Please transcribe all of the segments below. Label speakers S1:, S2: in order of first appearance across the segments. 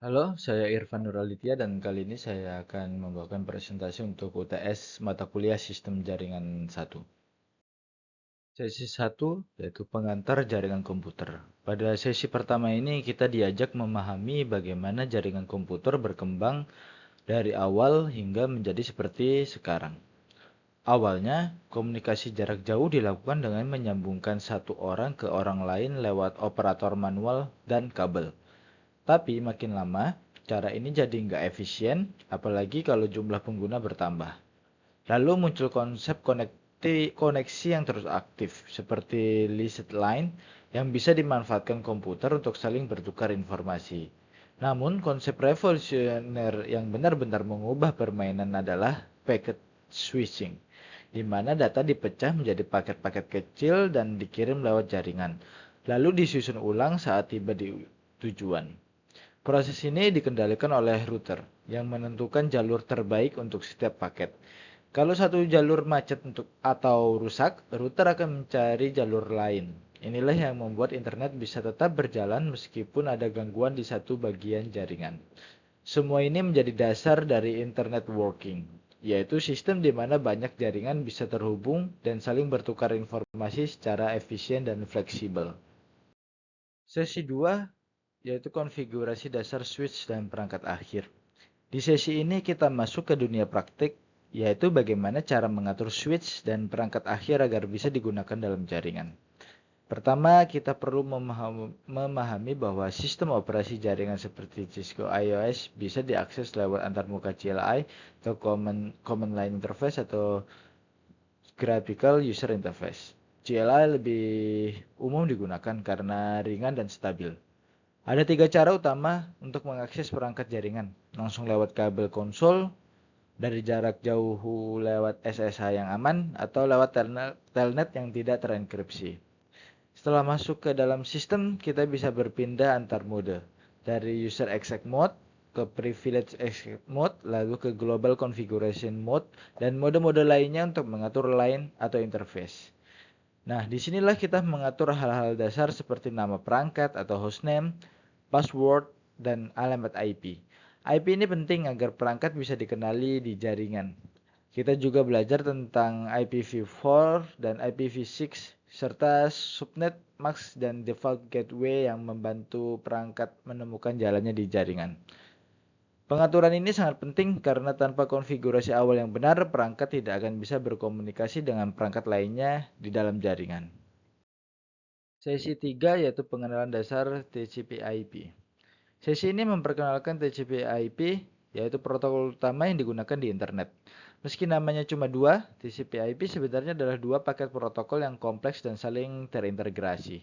S1: Halo, saya Irfan Nuralitya dan kali ini saya akan membawakan presentasi untuk UTS mata kuliah Sistem Jaringan 1. Sesi 1 yaitu pengantar jaringan komputer. Pada sesi pertama ini kita diajak memahami bagaimana jaringan komputer berkembang dari awal hingga menjadi seperti sekarang. Awalnya, komunikasi jarak jauh dilakukan dengan menyambungkan satu orang ke orang lain lewat operator manual dan kabel. Tapi makin lama, cara ini jadi nggak efisien, apalagi kalau jumlah pengguna bertambah. Lalu muncul konsep koneksi yang terus aktif, seperti Licit Line yang bisa dimanfaatkan komputer untuk saling bertukar informasi. Namun, konsep revolusioner yang benar-benar mengubah permainan adalah packet switching, di mana data dipecah menjadi paket-paket kecil dan dikirim lewat jaringan, lalu disusun ulang saat tiba di tujuan. Proses ini dikendalikan oleh router yang menentukan jalur terbaik untuk setiap paket. Kalau satu jalur macet atau rusak, router akan mencari jalur lain. Inilah yang membuat internet bisa tetap berjalan meskipun ada gangguan di satu bagian jaringan. Semua ini menjadi dasar dari internet working, yaitu sistem di mana banyak jaringan bisa terhubung dan saling bertukar informasi secara efisien dan fleksibel. Sesi 2 yaitu konfigurasi dasar switch dan perangkat akhir. Di sesi ini kita masuk ke dunia praktik, yaitu bagaimana cara mengatur switch dan perangkat akhir agar bisa digunakan dalam jaringan. Pertama, kita perlu memahami bahwa sistem operasi jaringan seperti Cisco iOS bisa diakses lewat antarmuka CLI atau Common Line Interface atau Graphical User Interface. CLI lebih umum digunakan karena ringan dan stabil. Ada tiga cara utama untuk mengakses perangkat jaringan. Langsung lewat kabel konsol, dari jarak jauh lewat SSH yang aman, atau lewat telnet yang tidak terenkripsi. Setelah masuk ke dalam sistem, kita bisa berpindah antar mode. Dari user exec mode ke privilege exec mode, lalu ke global configuration mode, dan mode-mode lainnya untuk mengatur line atau interface. Nah, disinilah kita mengatur hal-hal dasar seperti nama perangkat atau hostname, password, dan alamat IP. IP ini penting agar perangkat bisa dikenali di jaringan. Kita juga belajar tentang IPv4 dan IPv6 serta subnet, mask, dan default gateway yang membantu perangkat menemukan jalannya di jaringan. Pengaturan ini sangat penting karena tanpa konfigurasi awal yang benar, perangkat tidak akan bisa berkomunikasi dengan perangkat lainnya di dalam jaringan. Sesi 3 yaitu pengenalan dasar TCP/IP. Sesi ini memperkenalkan TCP/IP, yaitu protokol utama yang digunakan di internet. Meski namanya cuma dua, TCP/IP sebenarnya adalah dua paket protokol yang kompleks dan saling terintegrasi.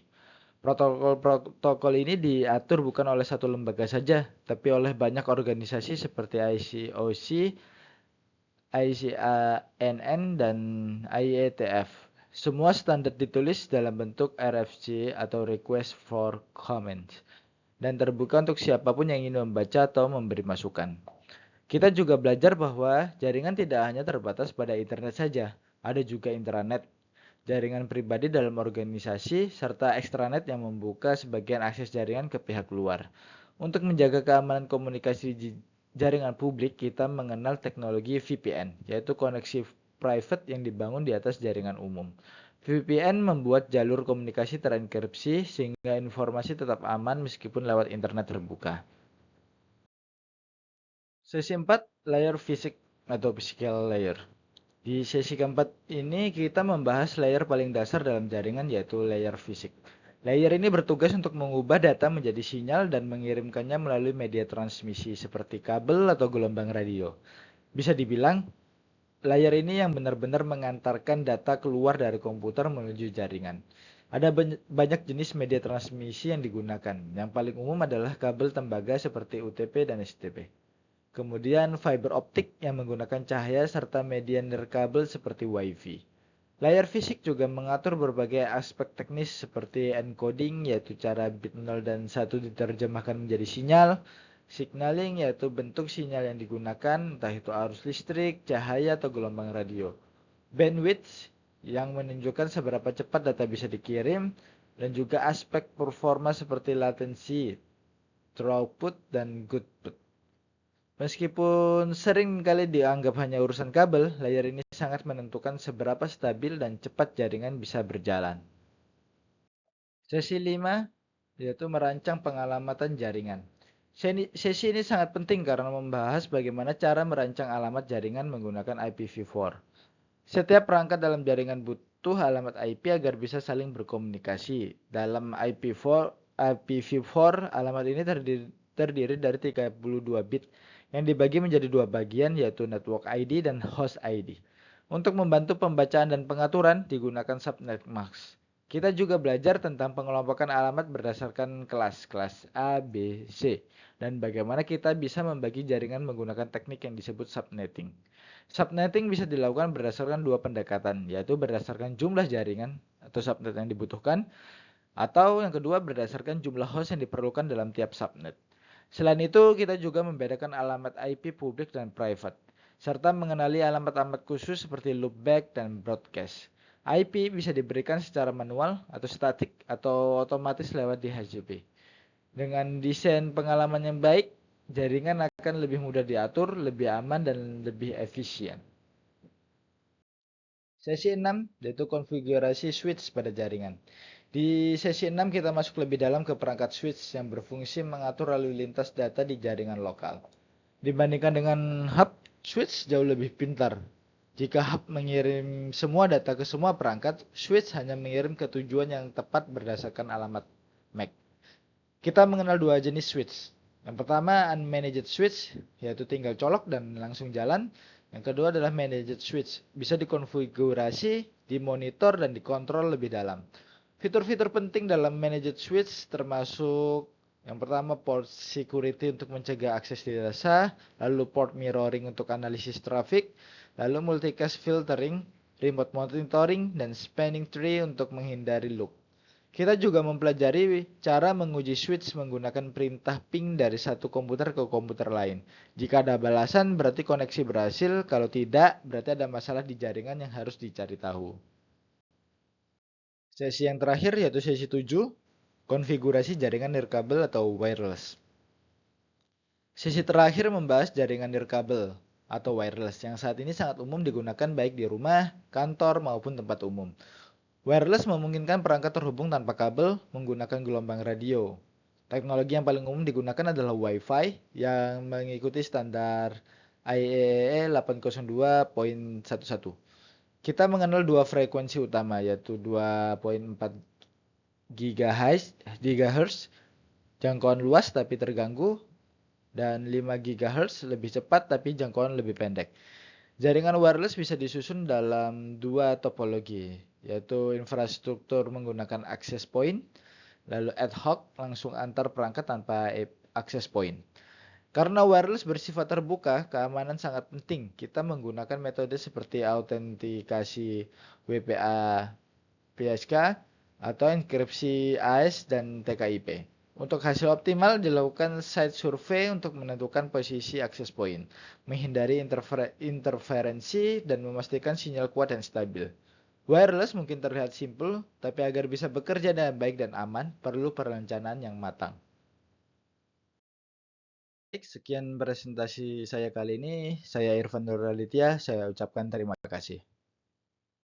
S1: Protokol ini diatur bukan oleh satu lembaga saja, tapi oleh banyak organisasi seperti ICOC, ICANN, dan IETF. Semua standar ditulis dalam bentuk RFC atau Request for Comments dan terbuka untuk siapapun yang ingin membaca atau memberi masukan. Kita juga belajar bahwa jaringan tidak hanya terbatas pada internet saja, ada juga intranet, jaringan pribadi dalam organisasi, serta ekstranet yang membuka sebagian akses jaringan ke pihak luar. Untuk menjaga keamanan komunikasi di jaringan publik, kita mengenal teknologi VPN, yaitu koneksi private yang dibangun di atas jaringan umum. VPN membuat jalur komunikasi terenkripsi sehingga informasi tetap aman meskipun lewat internet terbuka. Sesi 4, layer fisik atau physical layer. Di sesi keempat ini kita membahas layer paling dasar dalam jaringan yaitu layer fisik. Layer ini bertugas untuk mengubah data menjadi sinyal dan mengirimkannya melalui media transmisi seperti kabel atau gelombang radio. Bisa dibilang, layer ini yang benar-benar mengantarkan data keluar dari komputer menuju jaringan. Ada banyak jenis media transmisi yang digunakan. Yang paling umum adalah kabel tembaga seperti UTP dan STP. Kemudian fiber optik yang menggunakan cahaya serta media nirkabel seperti Wi-Fi. Layar fisik juga mengatur berbagai aspek teknis seperti encoding yaitu cara bit 0 dan 1 diterjemahkan menjadi sinyal, signaling yaitu bentuk sinyal yang digunakan entah itu arus listrik, cahaya atau gelombang radio. Bandwidth yang menunjukkan seberapa cepat data bisa dikirim dan juga aspek performa seperti latensi throughput, dan goodput. Meskipun sering kali dianggap hanya urusan kabel, layar ini sangat menentukan seberapa stabil dan cepat jaringan bisa berjalan. Sesi 5 yaitu merancang pengalamatan jaringan. Sesi ini sangat penting karena membahas bagaimana cara merancang alamat jaringan menggunakan IPv4. Setiap perangkat dalam jaringan butuh alamat IP agar bisa saling berkomunikasi. Dalam IPv4, alamat ini terdiri dari 32 bit yang dibagi menjadi dua bagian, yaitu network ID dan host ID. Untuk membantu pembacaan dan pengaturan digunakan subnet mask. Kita juga belajar tentang pengelompokan alamat berdasarkan kelas A, B, C, dan bagaimana kita bisa membagi jaringan menggunakan teknik yang disebut subnetting. Subnetting bisa dilakukan berdasarkan dua pendekatan, yaitu berdasarkan jumlah jaringan atau subnet yang dibutuhkan, atau yang kedua berdasarkan jumlah host yang diperlukan dalam tiap subnet. Selain itu, kita juga membedakan alamat IP publik dan private, serta mengenali alamat-alamat khusus seperti loopback dan broadcast. IP bisa diberikan secara manual atau statik atau otomatis lewat DHCP. Dengan desain pengalaman yang baik, jaringan akan lebih mudah diatur, lebih aman, dan lebih efisien. Sesi 6 yaitu konfigurasi switch pada jaringan. Di sesi 6 kita masuk lebih dalam ke perangkat switch yang berfungsi mengatur lalu lintas data di jaringan lokal. Dibandingkan dengan hub, switch jauh lebih pintar. Jika hub mengirim semua data ke semua perangkat, switch hanya mengirim ke tujuan yang tepat berdasarkan alamat MAC. Kita mengenal dua jenis switch. Yang pertama unmanaged switch, yaitu tinggal colok dan langsung jalan. Yang kedua adalah managed switch, bisa dikonfigurasi, dimonitor, dan dikontrol lebih dalam. Fitur-fitur penting dalam managed switch termasuk yang pertama port security untuk mencegah akses tidak sah, lalu port mirroring untuk analisis traffic, lalu multicast filtering, remote monitoring, dan spanning tree untuk menghindari loop. Kita juga mempelajari cara menguji switch menggunakan perintah ping dari satu komputer ke komputer lain. Jika ada balasan berarti koneksi berhasil, kalau tidak berarti ada masalah di jaringan yang harus dicari tahu. Sesi yang terakhir yaitu sesi 7, konfigurasi jaringan nirkabel atau wireless. Sesi terakhir membahas jaringan nirkabel atau wireless yang saat ini sangat umum digunakan baik di rumah, kantor, maupun tempat umum. Wireless memungkinkan perangkat terhubung tanpa kabel menggunakan gelombang radio. Teknologi yang paling umum digunakan adalah Wi-Fi yang mengikuti standar IEEE 802.11. Kita mengenal dua frekuensi utama, yaitu 2.4 GHz jangkauan luas tapi terganggu, dan 5 GHz lebih cepat tapi jangkauan lebih pendek. Jaringan wireless bisa disusun dalam dua topologi, yaitu infrastruktur menggunakan access point, lalu ad hoc langsung antar perangkat tanpa access point. Karena wireless bersifat terbuka, keamanan sangat penting. Kita menggunakan metode seperti autentikasi WPA PSK atau enkripsi AES dan TKIP. Untuk hasil optimal dilakukan site survey untuk menentukan posisi access point, menghindari interferensi dan memastikan sinyal kuat dan stabil. Wireless mungkin terlihat simpel, tapi agar bisa bekerja dengan baik dan aman, perlu perencanaan yang matang. Baik, sekian presentasi saya kali ini. Saya Irfan Nuralitya, saya ucapkan terima kasih.